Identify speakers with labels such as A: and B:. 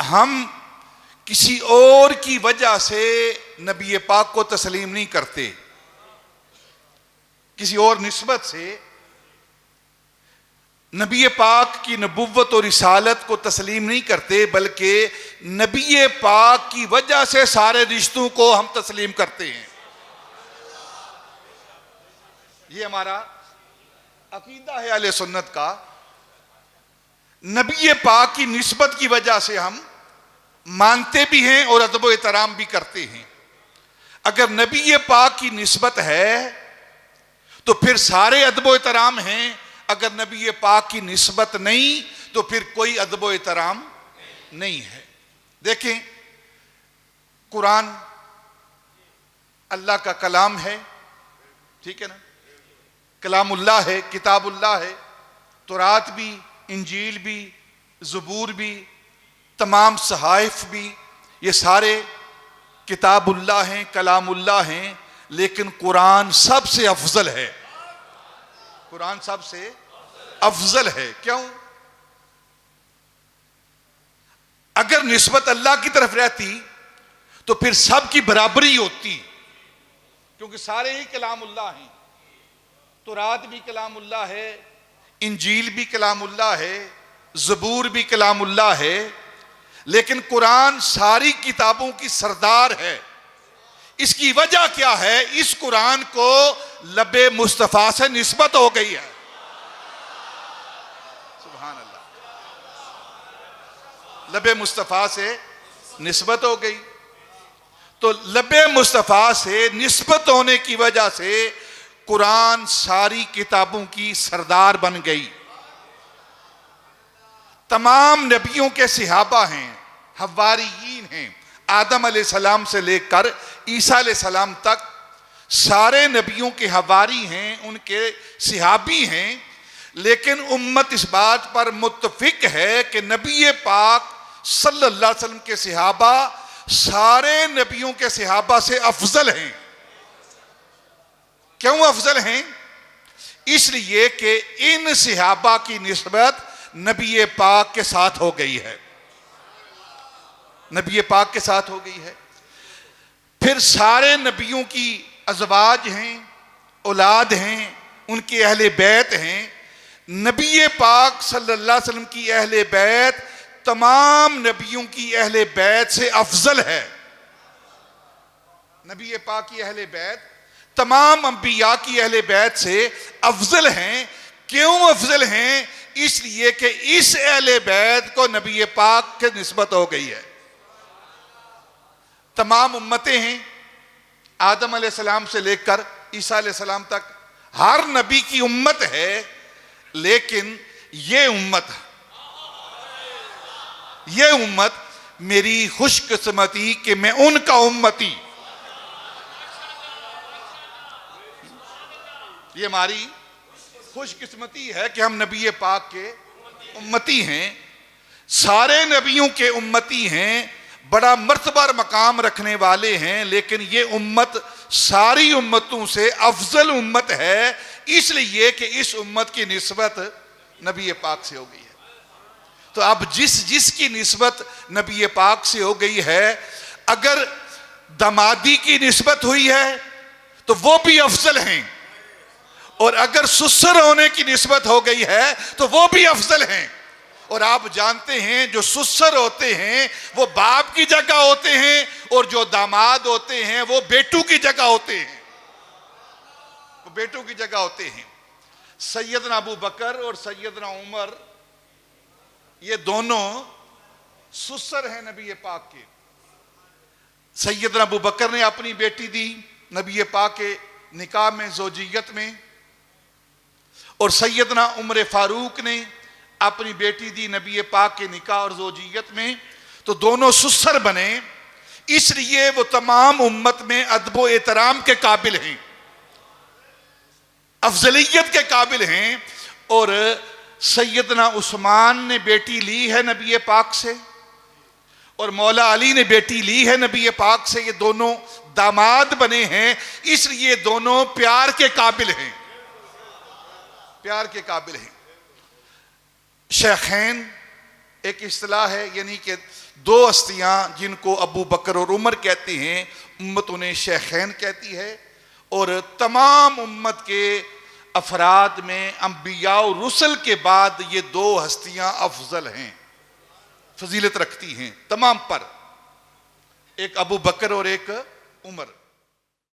A: हम किसी और की वजह से नबी पाक को तस्लीम नहीं करते, किसी और निस्बत से नबी पाक की नबुव्वत और रिसालत को तस्लीम नहीं करते, बल्कि नबी पाक की वजह से सारे रिश्तों को हम तस्लीम करते हैं। ये हमारा अकीदा है अहले सुन्नत का। नबी पाक की निस्बत की वजह से हम मानते भी हैं और अदब व एहतराम भी करते हैं। अगर नबी पाक की निस्बत है तो फिर सारे अदब व एहतराम हैं, अगर नबी पाक की निस्बत नहीं तो फिर कोई अदब व एहतराम नहीं है। देखें, कुरान अल्लाह का कलाम है, ठीक है ना, कलामुल्लाह है, किताबुल्लाह है। तौरात भी, इंजील भी, ज़बूर भी, तमाम सहाइफ भी, ये सारे किताबुल्लाह हैं, कलामुल्लाह हैं। लेकिन कुरान सबसे अफजल है, कुरान सबसे अफजल है। क्यों? अगर निस्बत अल्लाह की तरफ रहती तो फिर सब की बराबरी होती, क्योंकि सारे ही कलामुल्लाह हैं। तौरात भी कलामुल्लाह है, इंजील भी कलामुल्लाह है, ज़बूर भी कलामुल्लाह है। लेकिन कुरान सारी किताबों की सरदार है। इसकी वजह क्या है? इस कुरान को लबे मुस्तफ़ा से निस्बत हो गई है। सुभान अल्लाह, लबे मुस्तफ़ा से निस्बत हो गई। तो लबे मुस्तफ़ा से निस्बत होने की वजह से कुरान सारी किताबों की सरदार बन गई। तमाम नबियों के सहाबा हैं, हवारियीन हैं, आदम अलैहिस्सलाम से लेकर ईसा अलैहिस्सलाम तक सारे नबियों के हवारी हैं, उनके सहाबी हैं। लेकिन उम्मत इस बात पर मुत्तफिक है कि नबी पाक सल्लल्लाहु अलैहि वसल्लम के सहाबा सारे नबियों के सहाबा से अफजल हैं। क्यों अफजल हैं? इसलिए कि इन सहाबा की निस्बत नबी पाक के साथ हो गई है, नबी पाक के साथ हो गई है। फिर सारे नबियों की अज़वाज हैं, औलाद हैं, उनके अहले बैत हैं। नबी पाक सल्लल्लाहु अलैहि वसल्लम की अहले बैत तमाम नबियों की अहले बैत से अफजल है। नबी पाक की अहले बैत तमाम अंबिया की अहले बैत से अफजल हैं। क्यों अफजल हैं? इसलिए कि इस अहले बैत को नबी पाक के निस्बत हो गई है। तमाम उम्मतें हैं, आदम अलैहिस्सलाम से लेकर ईसा अलैहिस्सलाम तक हर नबी की उम्मत है। लेकिन ये उम्मत मेरी खुशकिस्मती कि मैं उनका उम्मती, ये हमारी खुशकिस्मती है कि हम नबी पाक के उम्मती हैं, सारे नबियों के उम्मती हैं, बड़ा मर्तबा मकाम रखने वाले हैं। लेकिन ये उम्मत सारी उम्मतों से अफजल उम्मत है, इसलिए कि इस उम्मत की निस्बत नबी पाक से हो गई है। तो अब जिसकी निस्बत नबी पाक से हो गई है, अगर दमादी की निस्बत हुई है तो वो भी अफजल हैं, और अगर सुसर होने की निस्बत हो गई है तो वो भी अफजल हैं। और आप जानते हैं जो सुसर होते हैं वो बाप की जगह होते हैं, और जो दामाद होते हैं वो बेटू की जगह होते हैं, वो बेटू की जगह होते हैं। सैयदना अबू बकर और सैयदना उमर ये दोनों सुसर हैं नबी पाक के। सैयदना अबू बकर ने अपनी बेटी दी नबी पाक के निकाह में, ज़ौजियत में, और सैयदना उमर फारूक ने अपनी बेटी दी नबी पाक के निकाह और ज़ौजियत में। तो दोनों सुसर बने, इसलिए वो तमाम उम्मत में अदब व एहतराम के काबिल हैं, अफजलियत के काबिल हैं। और सैयदना उस्मान ने बेटी ली है नबी पाक से, और मौला अली ने बेटी ली है नबी पाक से। ये दोनों दामाद बने हैं, इसलिए दोनों प्यार के काबिल हैं, प्यार के काबिल हैं। शेखैन एक इस्तिलाह है, यानी कि दो हस्तियां जिनको अबू बकर और उमर कहते हैं, उम्मत उन्हें शेखैन कहती है। और तमाम उम्मत के अफराद में अंबिया और रुसल के बाद ये दो हस्तियां अफजल हैं, फजीलत रखती हैं तमाम पर, एक अबू बकर और एक उमर।